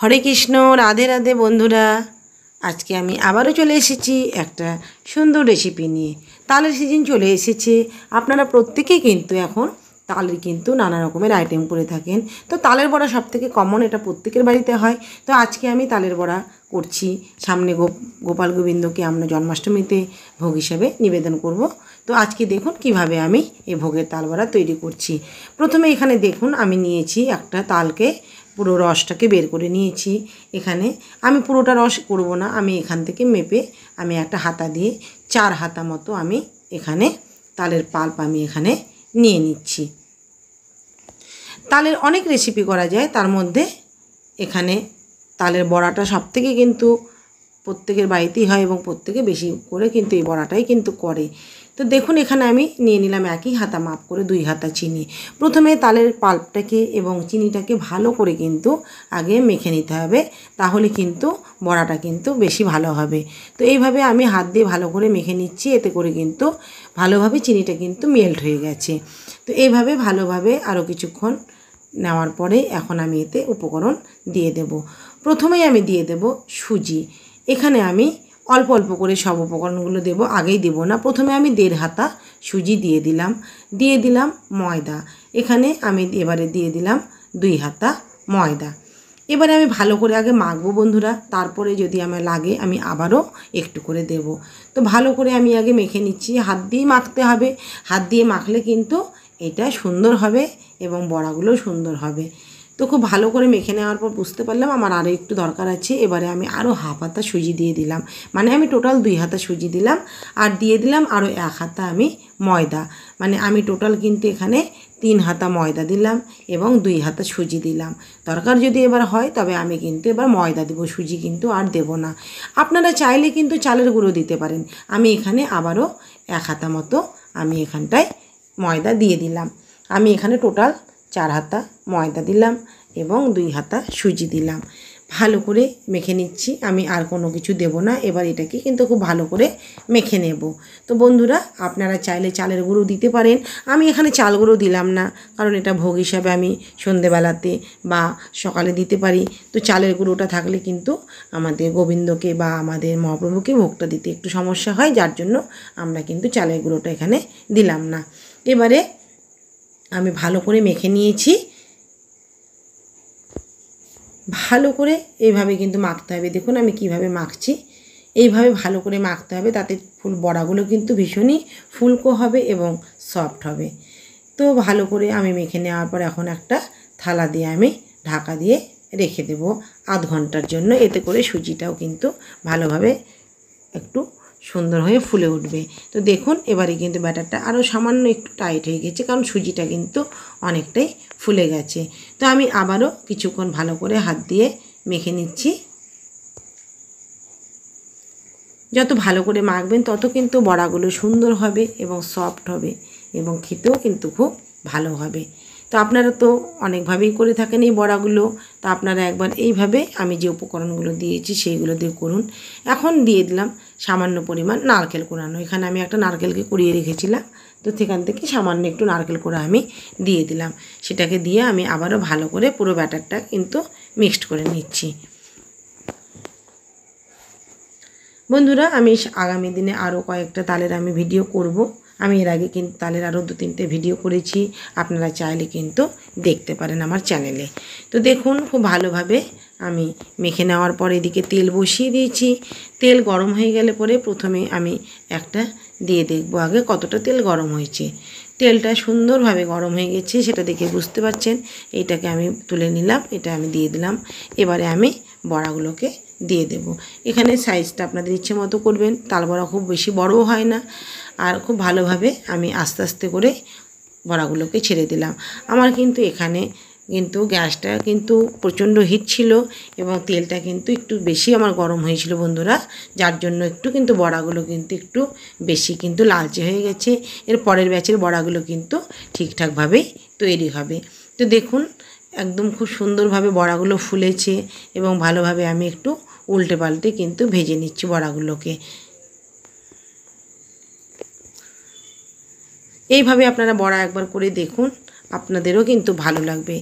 হরে কৃষ্ণ, রাধে রাধে বন্ধুরা। আজকে আমি আবারও চলে এসেছি একটা সুন্দর রেসিপি নিয়ে। তালের সিজন চলে এসেছে। আপনারা প্রত্যেকেই কিন্তু এখন তালের কিন্তু নানা রকমের আইটেম করে থাকেন। তো তালের বড়া সবথেকে কমন, এটা প্রত্যেকের বাড়িতে হয়। তো আজকে আমি তালের বড়া করছি। সামনে গোপাল গোবিন্দকে আমরা জন্মাষ্টমীতে ভোগ হিসেবে নিবেদন করব। তো আজকে দেখুন কিভাবে আমি এই ভোগের তাল বড়া তৈরি করছি। প্রথমে এখানে দেখুন আমি নিয়েছি একটা তালকে, পুরো রসটাকে বের করে নিয়েছি। এখানে আমি পুরোটা রস করব না, আমি এখান থেকে মেপে আমি একটা হাতা দিয়ে 4 হাতা মতো আমি এখানে তালের পাল্প আমি এখানে নিয়ে নিচ্ছি। তালের অনেক রেসিপি করা যায়, তার মধ্যে এখানে তালের বড়াটা সবথেকে কিন্তু প্রত্যেকের বাড়িতেই হয় এবং প্রত্যেকে বেশি করে কিন্তু এই বড়াটাই কিন্তু করে। তো দেখুন এখানে আমি নিয়ে নিলাম একই হাতা মাপ করে 2 হাতা চিনি। প্রথমে তালের পাল্পটাকে এবং চিনিটাকে ভালো করে কিন্তু আগে মেখে নিতে হবে, তাহলে কিন্তু বড়াটা কিন্তু বেশি ভালো হবে। তো এইভাবে আমি হাত দিয়ে ভালো করে মেখে নিচ্ছি, এতে করে কিন্তু ভালোভাবে চিনিটা কিন্তু মেল্ট হয়ে গেছে। তো এইভাবে ভালোভাবে আরও কিছুক্ষণ নেওয়ার পরে এখন আমি এতে উপকরণ দিয়ে দেব। প্রথমেই আমি দিয়ে দেব সুজি। এখানে আমি অল্প অল্প করে সব উপকরণগুলো দেব, আগেই দেব না। প্রথমে আমি 1.5 হাতা সুজি দিয়ে দিলাম ময়দা। এখানে আমি এবারে দিয়ে দিলাম 2 হাতা ময়দা। এবারে আমি ভালো করে আগে মাখবো বন্ধুরা, তারপরে যদি আমার লাগে আমি আবারও একটু করে দেব। তো ভালো করে আমি আগে মেখে নিচ্ছি, হাত দিয়ে মাখতে হবে। হাত দিয়ে মাখলে কিন্তু এটা সুন্দর হবে এবং বড়াগুলোও সুন্দর হবে। তো খুব ভালো করে মেখে নেওয়ার পর বুঝতে পারলাম আমার আরও একটু দরকার আছে। এবারে আমি আরও হাফ হাতা সুজি দিয়ে দিলাম, মানে আমি টোটাল 2 হাতা সুজি দিলাম। আর দিয়ে দিলাম আরও 1 হাতা আমি ময়দা, মানে আমি টোটাল কিন্তু এখানে 3 হাতা ময়দা দিলাম এবং 2 হাতা সুজি দিলাম। দরকার যদি এবার হয় তবে আমি কিন্তু এবার ময়দা দেবো, সুজি কিন্তু আর দেব না। আপনারা চাইলে কিন্তু চালের গুঁড়ো দিতে পারেন। আমি এখানে আবারও 1 হাতা মতো আমি এখানটায় ময়দা দিয়ে দিলাম। আমি এখানে টোটাল 4 হাতা ময়দা দিলাম এবং 2 হাতা সুজি দিলাম। ভালো করে মেখে নিচ্ছি, আমি আর কোনো কিছু দেব না। এবার এটাকে কিন্তু খুব ভালো করে মেখে নেব। তো বন্ধুরা, আপনারা চাইলে চালের গুঁড়ো দিতে পারেন। আমি এখানে চাল গুঁড়ো দিলাম না, কারণ এটা ভোগ হিসাবে আমি সন্ধেবেলাতে বা সকালে দিতে পারি। তো চালের গুঁড়োটা থাকলে কিন্তু আমাদের গোবিন্দকে বা আমাদের মহাপ্রভুকে ভোগটা দিতে একটু সমস্যা হয়, যার জন্য আমরা কিন্তু চালের গুঁড়োটা এখানে দিলাম না। এবারে আমি ভালো করে মেখে নিয়েছি। ভালো করে এইভাবে কিন্তু মাখতে হবে। দেখুন আমি কিভাবে মাখছি, এইভাবে ভালো করে মাখতে হবে, তাতে বড়াগুলো কিন্তু ভীষণই ফুলকো হবে এবং সফট হবে। তো ভালো করে আমি মেখে নেওয়ার পর এখন একটা থালা দিয়ে আমি ঢাকা দিয়ে রেখে দেব আধ ঘন্টার জন্য। এতে করে সুজিটাও কিন্তু ভালোভাবে একটু সুন্দর হয়ে ফুলে উঠবে। তো দেখুন এবারে কিন্তু ব্যাটারটা আরও সামান্য একটু টাইট হয়ে গেছে, কারণ সুজিটা কিন্তু অনেকটাই ফুলে গেছে। তো আমি আবারও কিছুক্ষণ ভালো করে হাত দিয়ে মেখে নিচ্ছি। যত ভালো করে মাখবেন তত কিন্তু বড়াগুলো সুন্দর হবে এবং সফট হবে এবং খেতেও কিন্তু খুব ভালো হবে। তো আপনারা তো অনেকভাবেই করে থাকেন এই বড়াগুলো, তো আপনারা একবার এইভাবে আমি যে উপকরণগুলো দিয়েছি সেইগুলো দিয়ে করুন। এখন দিয়ে দিলাম সামান্য পরিমাণ নারকেল কোড়ানো। এখানে আমি একটা নারকেলকে কুড়িয়ে রেখেছিলাম, তো সেখান থেকে সামান্য একটু নারকেল কোড়া আমি দিয়ে দিলাম। সেটাকে দিয়ে আমি আবারও ভালো করে পুরো ব্যাটারটা কিন্তু মিক্সড করে নিচ্ছি। বন্ধুরা, আমি আগামী দিনে আরও কয়েকটা তালের আমি ভিডিও করব। আমি এর আগে কিন্তু তালের আরও 2-3টে ভিডিও করেছি, আপনারা চাইলে কিন্তু দেখতে পারেন আমার চ্যানেলে। তো দেখুন খুব ভালোভাবে আমি মেখে নেওয়ার পর এদিকে তেল বসিয়ে দিয়েছি। তেল গরম হয়ে গেলে পরে প্রথমে আমি একটা দিয়ে দেখব আগে কতটা তেল গরম হয়েছে। তেলটা সুন্দরভাবে গরম হয়ে গেছে, সেটা দেখে বুঝতে পারছেন। এইটাকে আমি তুলে নিলাম, এটা আমি দিয়ে দিলাম। এবারে আমি বড়াগুলোকে দিয়ে দেব। এখানে সাইজটা আপনাদের ইচ্ছে মতো করবেন। তাল বড়া খুব বেশি বড়ও হয় না, আর খুব ভালোভাবে আমি আস্তে আস্তে করে বড়াগুলোকে ছেড়ে দিলাম। আমার কিন্তু এখানে কিন্তু গ্যাসটা কিন্তু প্রচণ্ড হিট ছিল এবং তেলটা কিন্তু একটু বেশি আমার গরম হয়েছিল বন্ধুরা, যার জন্য একটু কিন্তু বড়াগুলো কিন্তু একটু বেশি কিন্তু লালচে হয়ে গেছে। এর পরের ব্যাচের বড়াগুলো কিন্তু ঠিকঠাকভাবেই তৈরি হবে। তো দেখুন একদম খুব সুন্দরভাবে বড়াগুলো ফুলেছে এবং ভালোভাবে আমি একটু উল্টে পাল্টে কিন্তু ভেজে নিচ্ছি বড়াগুলোকে। এইভাবে আপনারা বড়া একবার করে দেখুন, আপনাদেরও কিন্তু ভালো লাগবে।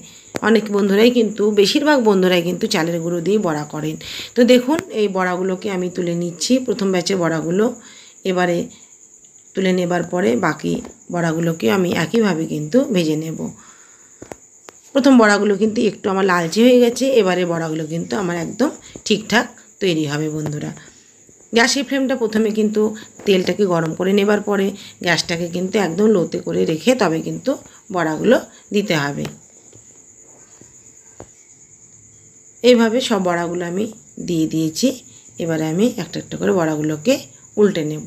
অনেক বন্ধুরাই কিন্তু বেশিরভাগ বন্ধুরাই কিন্তু চালের গুঁড়ো দিয়ে বড়া করেন। তো দেখুন এই বড়াগুলোকে আমি তুলে নিচ্ছি, প্রথম ব্যাচের বড়াগুলো। এবারে তুলে নেবার পরে বাকি বড়াগুলোকে আমি একইভাবে কিন্তু ভেজে নেব। প্রথম বড়াগুলো কিন্তু একটু আমার লালচে হয়ে গেছে, এবারে বড়াগুলো কিন্তু আমার একদম ঠিকঠাক তৈরি হবে বন্ধুরা। গ্যাসের ফ্লেমটা প্রথমে কিন্তু তেলটাকে গরম করে নেবার পরে গ্যাসটাকে কিন্তু একদম লোতে করে রেখে তবে কিন্তু বড়াগুলো দিতে হবে। এইভাবে সব বড়াগুলো আমি দিয়ে দিয়েছি। এবারে আমি একটা একটা করে বড়াগুলোকে উল্টে নেব,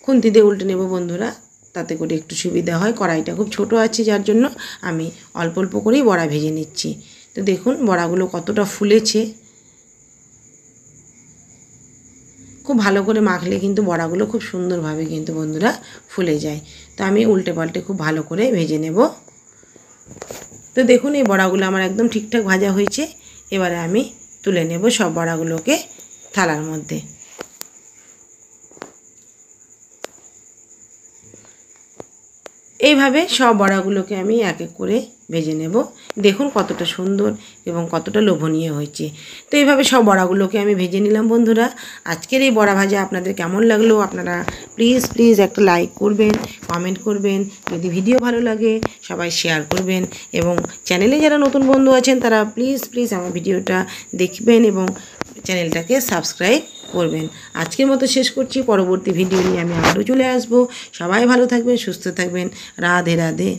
খুন্তি দিয়ে উল্টে নেব বন্ধুরা, তাতে করে একটু সুবিধা হয়। কড়াইটা খুব ছোট আছে যার জন্য আমি অল্প অল্প করেই বড়া ভেজে নিচ্ছি। তো দেখুন বড়াগুলো কতটা ফুলেছে, খুব ভালো করে মাখলে কিন্তু বড়াগুলো খুব সুন্দরভাবে কিন্তু বন্ধুরা ফুলে যায়। তো আমি উল্টে পাল্টে খুব ভালো করে ভেজে নেব। তো দেখুন এই বড়াগুলো আমার একদম ঠিকঠাক ভাজা হয়েছে। এবারে আমি তুলে নেব সব বড়াগুলোকে থালার মধ্যে। এইভাবে সব বড়াগুলোকে আমি এক এক করে ভেজে নেব। দেখুন কতটা সুন্দর এবং কতটা লোভনীয় হয়েছে। তো এইভাবে সব বড়াগুলোকে আমি ভেজে নিলাম বন্ধুরা। আজকের এই বড়া ভাজা আপনাদের কেমন লাগলো আপনারা প্লিজ একটা লাইক করবেন, কমেন্ট করবেন। যদি ভিডিও ভালো লাগে সবাই শেয়ার করবেন এবং চ্যানেলে যারা নতুন বন্ধু আছেন তারা প্লিজ আমার ভিডিওটা দেখবেন এবং চ্যানেলটাকে সাবস্ক্রাইব করবেন। আজকের মতো শেষ করছি, পরবর্তী ভিডিও নিয়ে আমি আবারও চলে আসবো। সবাই ভালো থাকবেন, সুস্থ থাকবেন। রাধে রাধে।